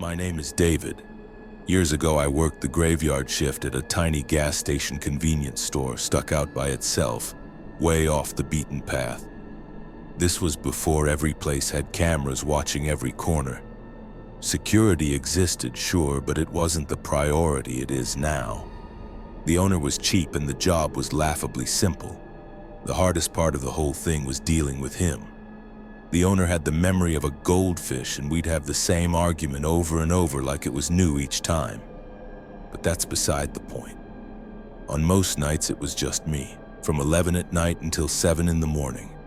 My name is David. Years ago, I worked the graveyard shift at a tiny gas station convenience store stuck out by itself, way off the beaten path. This was before every place had cameras watching every corner. Security existed, sure, but it wasn't the priority it is now. The owner was cheap and the job was laughably simple. The hardest part of the whole thing was dealing with him. The owner had the memory of a goldfish, and we'd have the same argument over and over like it was new each time. But that's beside the point. On most nights it was just me, from 11 at night until 7 in the morning.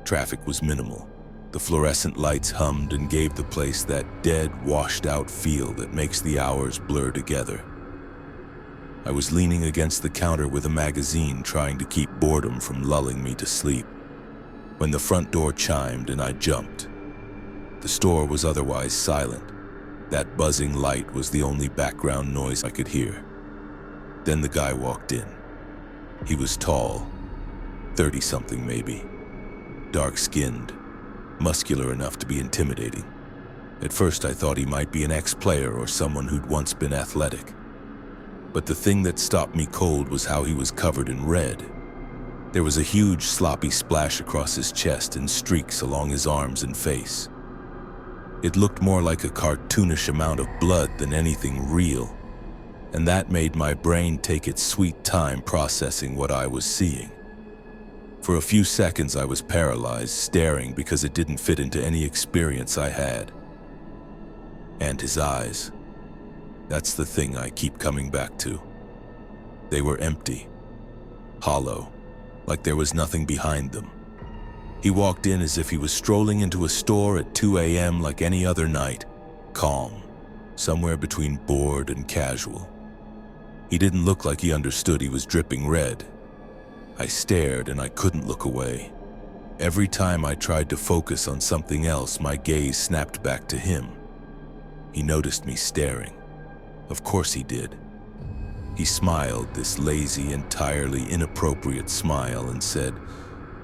Traffic was minimal. The fluorescent lights hummed and gave the place that dead, washed-out feel that makes the hours blur together. I was leaning against the counter with a magazine, trying to keep boredom from lulling me to sleep, when the front door chimed and I jumped. The store was otherwise silent. That buzzing light was the only background noise I could hear. Then the guy walked in. He was tall, 30-something maybe, dark-skinned, muscular enough to be intimidating. At first I thought he might be an ex-player or someone who'd once been athletic. But the thing that stopped me cold was how he was covered in red. There was a huge sloppy splash across his chest and streaks along his arms and face. It looked more like a cartoonish amount of blood than anything real, and that made my brain take its sweet time processing what I was seeing. For a few seconds I was paralyzed, staring because it didn't fit into any experience I had. And his eyes. That's the thing I keep coming back to. They were empty, hollow, like there was nothing behind them. He walked in as if he was strolling into a store at 2 a.m. like any other night, calm, somewhere between bored and casual. He didn't look like he understood he was dripping red. I stared and I couldn't look away. Every time I tried to focus on something else, my gaze snapped back to him. He noticed me staring. Of course he did. He smiled, this lazy, entirely inappropriate smile, and said,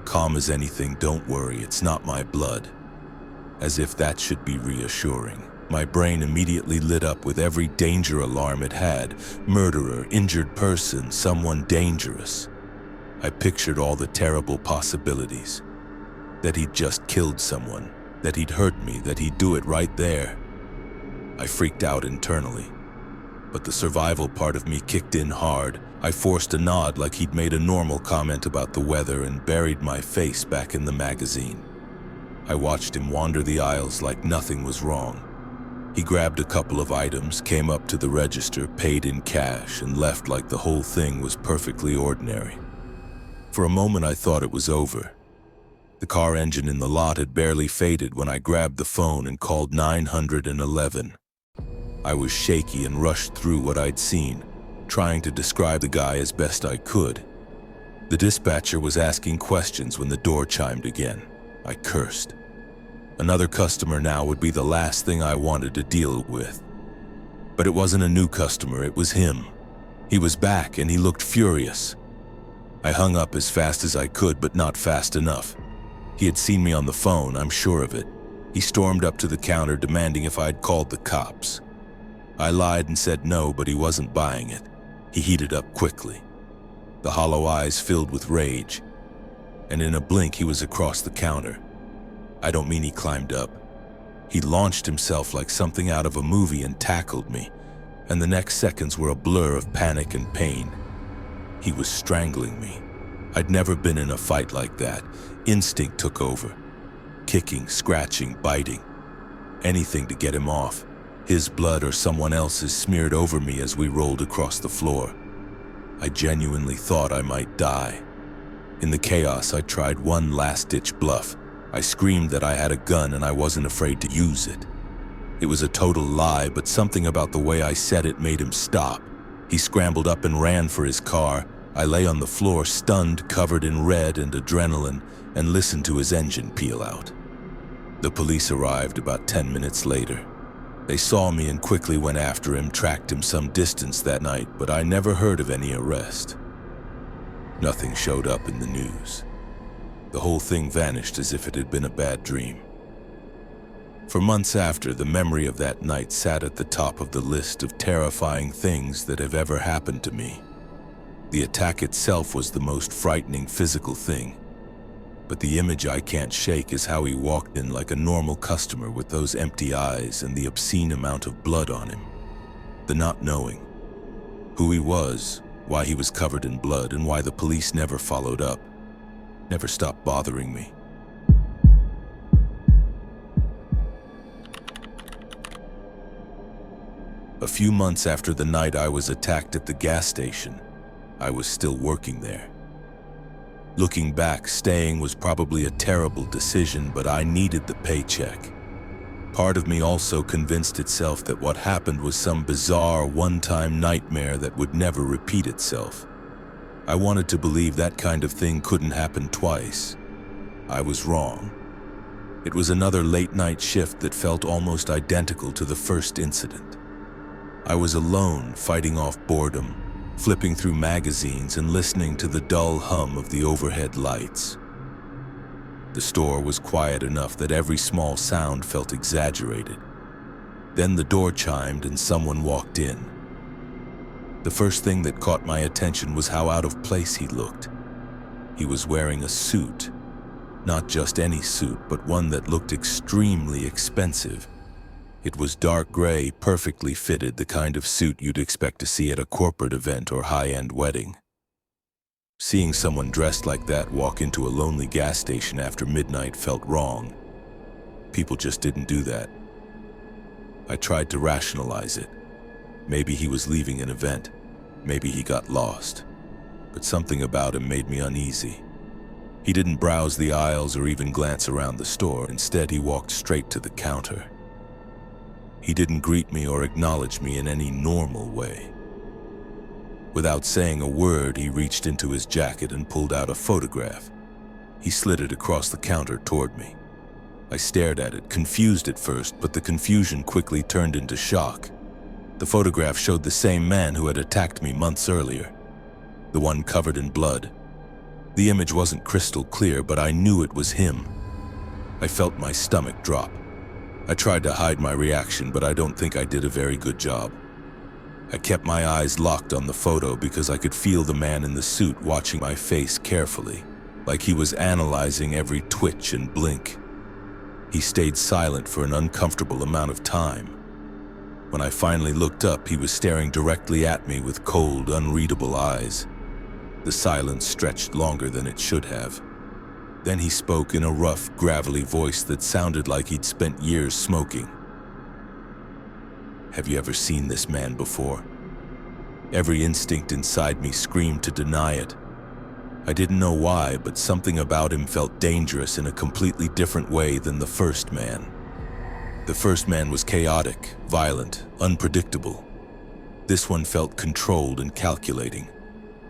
"Calm as anything, don't worry, it's not my blood." As if that should be reassuring. My brain immediately lit up with every danger alarm it had. Murderer, injured person, someone dangerous. I pictured all the terrible possibilities. That he'd just killed someone, that he'd hurt me, that he'd do it right there. I freaked out internally. But the survival part of me kicked in hard. I forced a nod like he'd made a normal comment about the weather and buried my face back in the magazine. I watched him wander the aisles like nothing was wrong. He grabbed a couple of items, came up to the register, paid in cash, and left like the whole thing was perfectly ordinary. For a moment I thought it was over. The car engine in the lot had barely faded when I grabbed the phone and called 911. I was shaky and rushed through what I'd seen, trying to describe the guy as best I could. The dispatcher was asking questions when the door chimed again. I cursed. Another customer now would be the last thing I wanted to deal with. But it wasn't a new customer, it was him. He was back and he looked furious. I hung up as fast as I could, but not fast enough. He had seen me on the phone, I'm sure of it. He stormed up to the counter demanding if I'd called the cops. I lied and said no, but he wasn't buying it. He heated up quickly. The hollow eyes filled with rage. And in a blink, he was across the counter. I don't mean he climbed up. He launched himself like something out of a movie and tackled me, and the next seconds were a blur of panic and pain. He was strangling me. I'd never been in a fight like that. Instinct took over. Kicking, scratching, biting. Anything to get him off. His blood or someone else's smeared over me as we rolled across the floor. I genuinely thought I might die. In the chaos, I tried one last-ditch bluff. I screamed that I had a gun and I wasn't afraid to use it. It was a total lie, but something about the way I said it made him stop. He scrambled up and ran for his car. I lay on the floor, stunned, covered in red and adrenaline, and listened to his engine peel out. The police arrived about 10 minutes later. They saw me and quickly went after him, tracked him some distance that night, but I never heard of any arrest. Nothing showed up in the news. The whole thing vanished as if it had been a bad dream. For months after, the memory of that night sat at the top of the list of terrifying things that have ever happened to me. The attack itself was the most frightening physical thing, but the image I can't shake is how he walked in like a normal customer with those empty eyes and the obscene amount of blood on him. The not knowing who he was, why he was covered in blood, and why the police never followed up, never stopped bothering me. A few months after the night I was attacked at the gas station, I was still working there. Looking back, staying was probably a terrible decision, but I needed the paycheck. Part of me also convinced itself that what happened was some bizarre, one-time nightmare that would never repeat itself. I wanted to believe that kind of thing couldn't happen twice. I was wrong. It was another late-night shift that felt almost identical to the first incident. I was alone, fighting off boredom, flipping through magazines and listening to the dull hum of the overhead lights. The store was quiet enough that every small sound felt exaggerated. Then the door chimed and someone walked in. The first thing that caught my attention was how out of place he looked. He was wearing a suit. Not just any suit, but one that looked extremely expensive. It was dark gray, perfectly fitted, the kind of suit you'd expect to see at a corporate event or high-end wedding. Seeing someone dressed like that walk into a lonely gas station after midnight felt wrong. People just didn't do that. I tried to rationalize it. Maybe he was leaving an event. Maybe he got lost. But something about him made me uneasy. He didn't browse the aisles or even glance around the store. Instead, he walked straight to the counter. He didn't greet me or acknowledge me in any normal way. Without saying a word, he reached into his jacket and pulled out a photograph. He slid it across the counter toward me. I stared at it, confused at first, but the confusion quickly turned into shock. The photograph showed the same man who had attacked me months earlier, the one covered in blood. The image wasn't crystal clear, but I knew it was him. I felt my stomach drop. I tried to hide my reaction, but I don't think I did a very good job. I kept my eyes locked on the photo because I could feel the man in the suit watching my face carefully, like he was analyzing every twitch and blink. He stayed silent for an uncomfortable amount of time. When I finally looked up, he was staring directly at me with cold, unreadable eyes. The silence stretched longer than it should have. Then he spoke in a rough, gravelly voice that sounded like he'd spent years smoking. "Have you ever seen this man before?" Every instinct inside me screamed to deny it. I didn't know why, but something about him felt dangerous in a completely different way than the first man. The first man was chaotic, violent, unpredictable. This one felt controlled and calculating.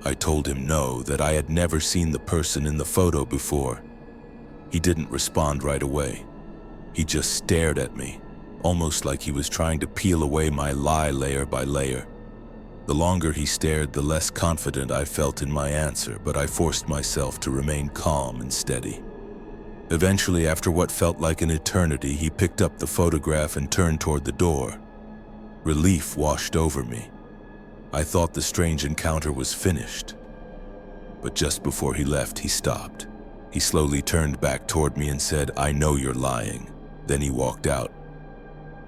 I told him no, that I had never seen the person in the photo before. He didn't respond right away. He just stared at me, almost like he was trying to peel away my lie layer by layer. The longer he stared, the less confident I felt in my answer, but I forced myself to remain calm and steady. Eventually, after what felt like an eternity, he picked up the photograph and turned toward the door. Relief washed over me. I thought the strange encounter was finished. But just before he left, he stopped. He slowly turned back toward me and said, "I know you're lying." Then he walked out.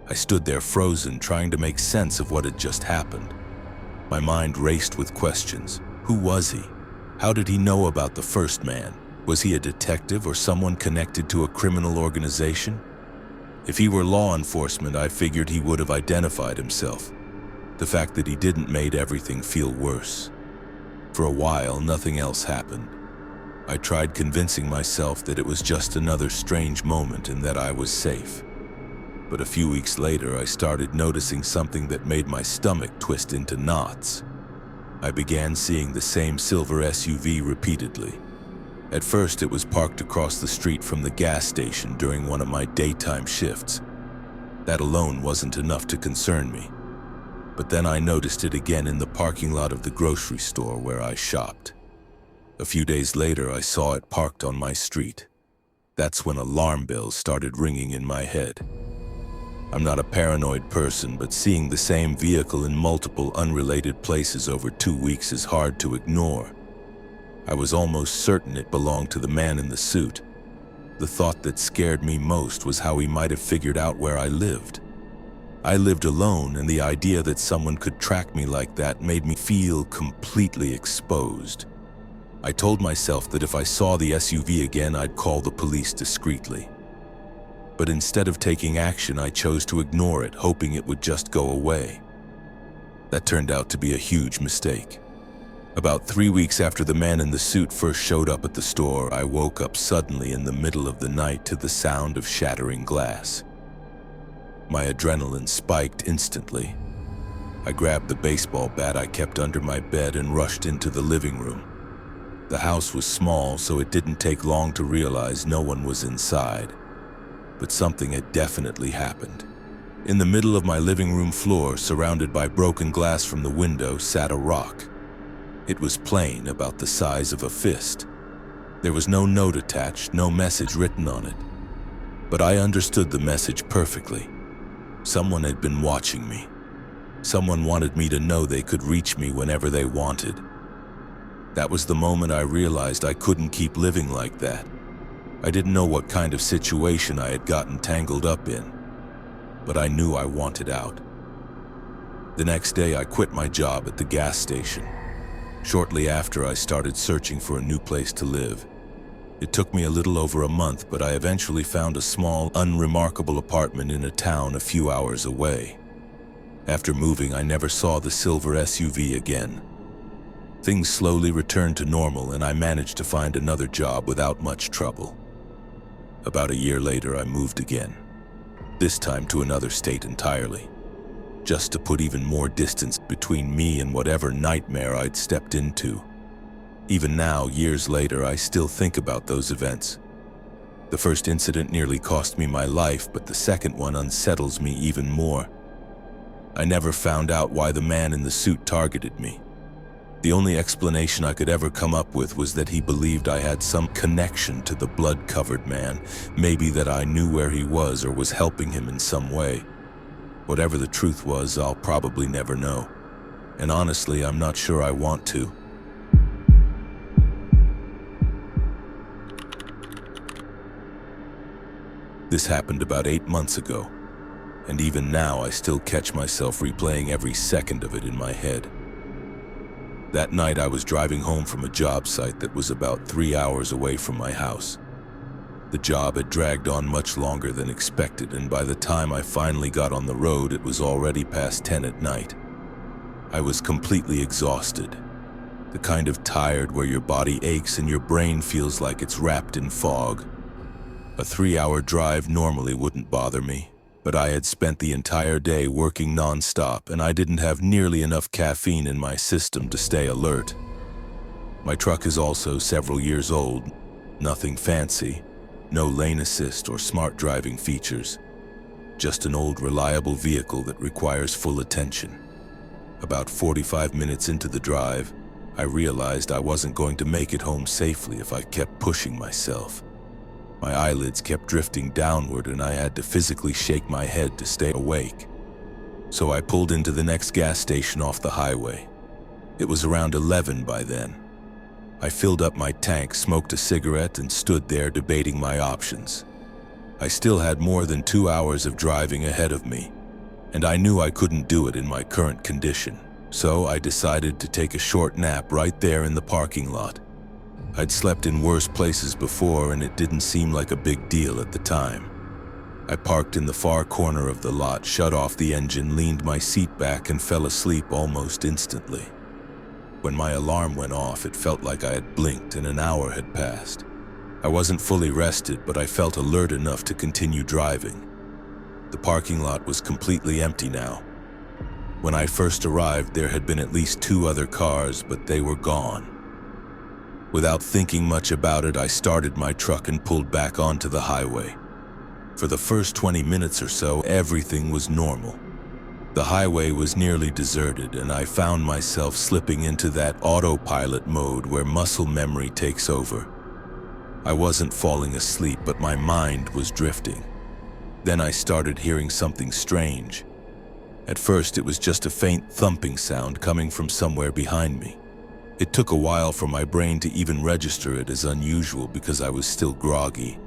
I stood there frozen, trying to make sense of what had just happened. My mind raced with questions. Who was he? How did he know about the first man? Was he a detective or someone connected to a criminal organization? If he were law enforcement, I figured he would have identified himself. The fact that he didn't made everything feel worse. For a while, nothing else happened. I tried convincing myself that it was just another strange moment and that I was safe. But a few weeks later, I started noticing something that made my stomach twist into knots. I began seeing the same silver SUV repeatedly. At first, it was parked across the street from the gas station during one of my daytime shifts. That alone wasn't enough to concern me. But then I noticed it again in the parking lot of the grocery store where I shopped. A few days later, I saw it parked on my street. That's when alarm bells started ringing in my head. I'm not a paranoid person, but seeing the same vehicle in multiple unrelated places over 2 weeks is hard to ignore. I was almost certain it belonged to the man in the suit. The thought that scared me most was how he might have figured out where I lived. I lived alone, and the idea that someone could track me like that made me feel completely exposed. I told myself that if I saw the SUV again, I'd call the police discreetly. But instead of taking action, I chose to ignore it, hoping it would just go away. That turned out to be a huge mistake. About 3 weeks after the man in the suit first showed up at the store, I woke up suddenly in the middle of the night to the sound of shattering glass. My adrenaline spiked instantly. I grabbed the baseball bat I kept under my bed and rushed into the living room. The house was small, so it didn't take long to realize no one was inside. But something had definitely happened. In the middle of my living room floor, surrounded by broken glass from the window, sat a rock. It was plain, about the size of a fist. There was no note attached, no message written on it. But I understood the message perfectly. Someone had been watching me. Someone wanted me to know they could reach me whenever they wanted. That was the moment I realized I couldn't keep living like that. I didn't know what kind of situation I had gotten tangled up in, but I knew I wanted out. The next day, I quit my job at the gas station. Shortly after, I started searching for a new place to live. It took me a little over a month, but I eventually found a small, unremarkable apartment in a town a few hours away. After moving, I never saw the silver SUV again. Things slowly returned to normal, and I managed to find another job without much trouble. About a year later, I moved again, this time to another state entirely, just to put even more distance between me and whatever nightmare I'd stepped into. Even now, years later, I still think about those events. The first incident nearly cost me my life, but the second one unsettles me even more. I never found out why the man in the suit targeted me. The only explanation I could ever come up with was that he believed I had some connection to the blood-covered man, maybe that I knew where he was or was helping him in some way. Whatever the truth was, I'll probably never know. And honestly, I'm not sure I want to. This happened about 8 months ago, and even now I still catch myself replaying every second of it in my head. That night, I was driving home from a job site that was about 3 hours away from my house. The job had dragged on much longer than expected, and by the time I finally got on the road, it was already past 10 at night. I was completely exhausted. The kind of tired where your body aches and your brain feels like it's wrapped in fog. A 3-hour drive normally wouldn't bother me, but I had spent the entire day working non-stop, and I didn't have nearly enough caffeine in my system to stay alert. My truck is also several years old, nothing fancy, no lane assist or smart driving features, just an old reliable vehicle that requires full attention. About 45 minutes into the drive, I realized I wasn't going to make it home safely if I kept pushing myself. My eyelids kept drifting downward, and I had to physically shake my head to stay awake. So I pulled into the next gas station off the highway. It was around 11 by then. I filled up my tank, smoked a cigarette, and stood there debating my options. I still had more than 2 hours of driving ahead of me, and I knew I couldn't do it in my current condition. So I decided to take a short nap right there in the parking lot. I'd slept in worse places before, and it didn't seem like a big deal at the time. I parked in the far corner of the lot, shut off the engine, leaned my seat back, and fell asleep almost instantly. When my alarm went off, it felt like I had blinked and an hour had passed. I wasn't fully rested, but I felt alert enough to continue driving. The parking lot was completely empty now. When I first arrived, there had been at least 2 other cars, but they were gone. Without thinking much about it, I started my truck and pulled back onto the highway. For the first 20 minutes or so, everything was normal. The highway was nearly deserted, and I found myself slipping into that autopilot mode where muscle memory takes over. I wasn't falling asleep, but my mind was drifting. Then I started hearing something strange. At first, it was just a faint thumping sound coming from somewhere behind me. It took a while for my brain to even register it as unusual because I was still groggy.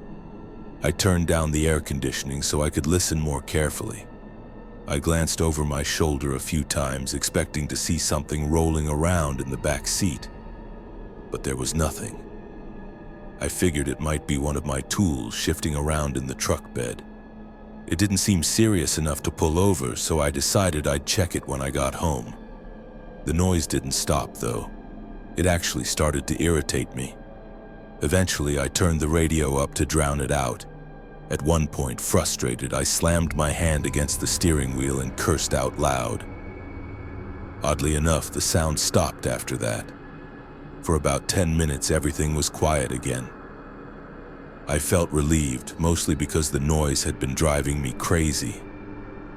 I turned down the air conditioning so I could listen more carefully. I glanced over my shoulder a few times, expecting to see something rolling around in the back seat. But there was nothing. I figured it might be one of my tools shifting around in the truck bed. It didn't seem serious enough to pull over, so I decided I'd check it when I got home. The noise didn't stop, though. It actually started to irritate me. Eventually, I turned the radio up to drown it out. At one point, frustrated, I slammed my hand against the steering wheel and cursed out loud. Oddly enough, the sound stopped after that. For about 10 minutes, everything was quiet again. I felt relieved, mostly because the noise had been driving me crazy.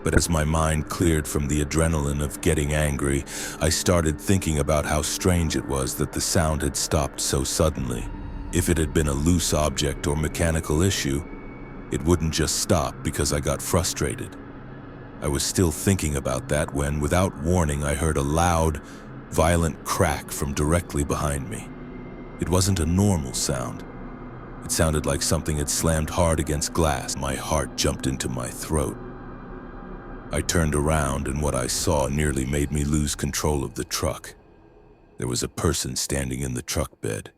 But as my mind cleared from the adrenaline of getting angry, I started thinking about how strange it was that the sound had stopped so suddenly. If it had been a loose object or mechanical issue, it wouldn't just stop because I got frustrated. I was still thinking about that when, without warning, I heard a loud, violent crack from directly behind me. It wasn't a normal sound. It sounded like something had slammed hard against glass. My heart jumped into my throat. I turned around, and what I saw nearly made me lose control of the truck. There was a person standing in the truck bed.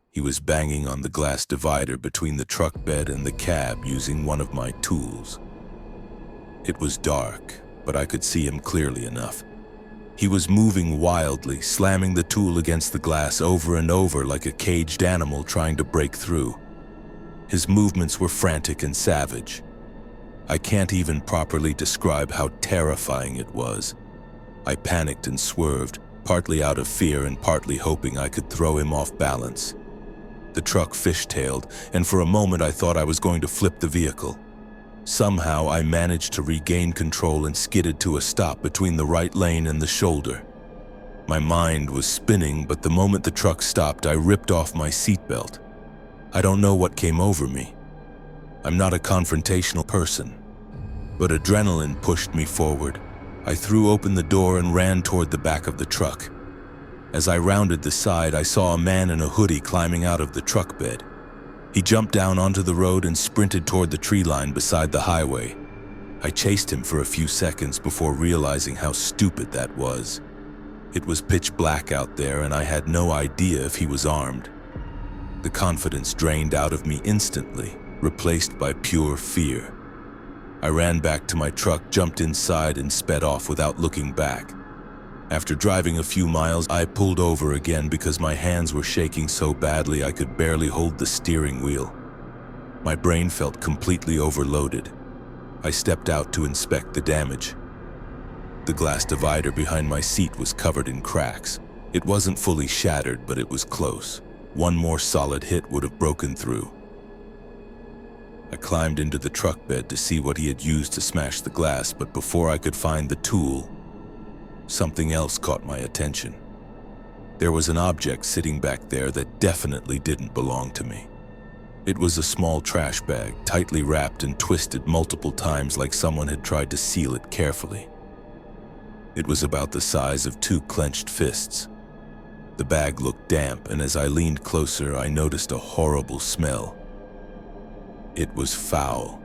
He was banging on the glass divider between the truck bed and the cab using one of my tools. It was dark, but I could see him clearly enough. He was moving wildly, slamming the tool against the glass over and over like a caged animal trying to break through. His movements were frantic and savage. I can't even properly describe how terrifying it was. I panicked and swerved, partly out of fear and partly hoping I could throw him off balance. The truck fishtailed, and for a moment I thought I was going to flip the vehicle. Somehow I managed to regain control and skidded to a stop between the right lane and the shoulder. My mind was spinning, but the moment the truck stopped, I ripped off my seatbelt. I don't know what came over me. I'm not a confrontational person, but adrenaline pushed me forward. I threw open the door and ran toward the back of the truck. As I rounded the side, I saw a man in a hoodie climbing out of the truck bed. He jumped down onto the road and sprinted toward the tree line beside the highway. I chased him for a few seconds before realizing how stupid that was. It was pitch black out there, and I had no idea if he was armed. The confidence drained out of me instantly, replaced by pure fear. I ran back to my truck, jumped inside, and sped off without looking back. After driving a few miles, I pulled over again because my hands were shaking so badly I could barely hold the steering wheel. My brain felt completely overloaded. I stepped out to inspect the damage. The glass divider behind my seat was covered in cracks. It wasn't fully shattered, but it was close. One more solid hit would have broken through. I climbed into the truck bed to see what he had used to smash the glass, but before I could find the tool, something else caught my attention. There was an object sitting back there that definitely didn't belong to me. It was a small trash bag, tightly wrapped and twisted multiple times like someone had tried to seal it carefully. It was about the size of two clenched fists. The bag looked damp, and as I leaned closer, I noticed a horrible smell. It was foul,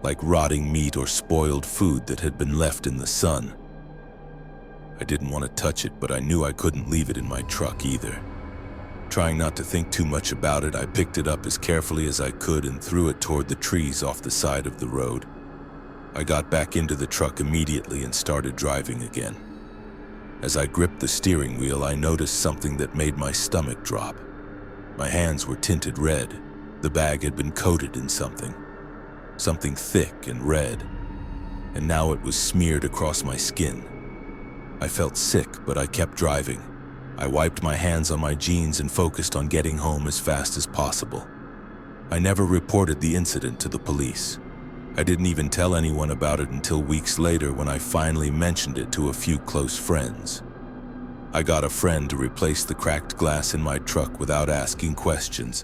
like rotting meat or spoiled food that had been left in the sun. I didn't want to touch it, but I knew I couldn't leave it in my truck either. Trying not to think too much about it, I picked it up as carefully as I could and threw it toward the trees off the side of the road. I got back into the truck immediately and started driving again. As I gripped the steering wheel, I noticed something that made my stomach drop. My hands were tinted red. The bag had been coated in something thick and red, and now it was smeared across my skin. I felt sick, but I kept driving. I wiped my hands on my jeans and focused on getting home as fast as possible. I never reported the incident to the police. I didn't even tell anyone about it until weeks later when I finally mentioned it to a few close friends. I got a friend to replace the cracked glass in my truck without asking questions,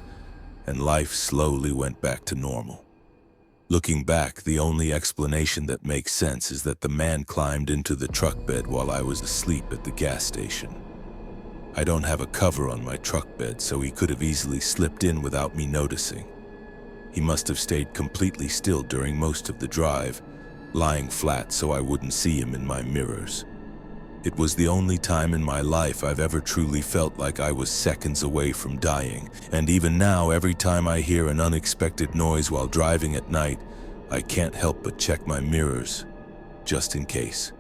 and life slowly went back to normal. Looking back, the only explanation that makes sense is that the man climbed into the truck bed while I was asleep at the gas station. I don't have a cover on my truck bed, so he could have easily slipped in without me noticing. He must have stayed completely still during most of the drive, lying flat so I wouldn't see him in my mirrors. It was the only time in my life I've ever truly felt like I was seconds away from dying, and even now, every time I hear an unexpected noise while driving at night, I can't help but check my mirrors, just in case.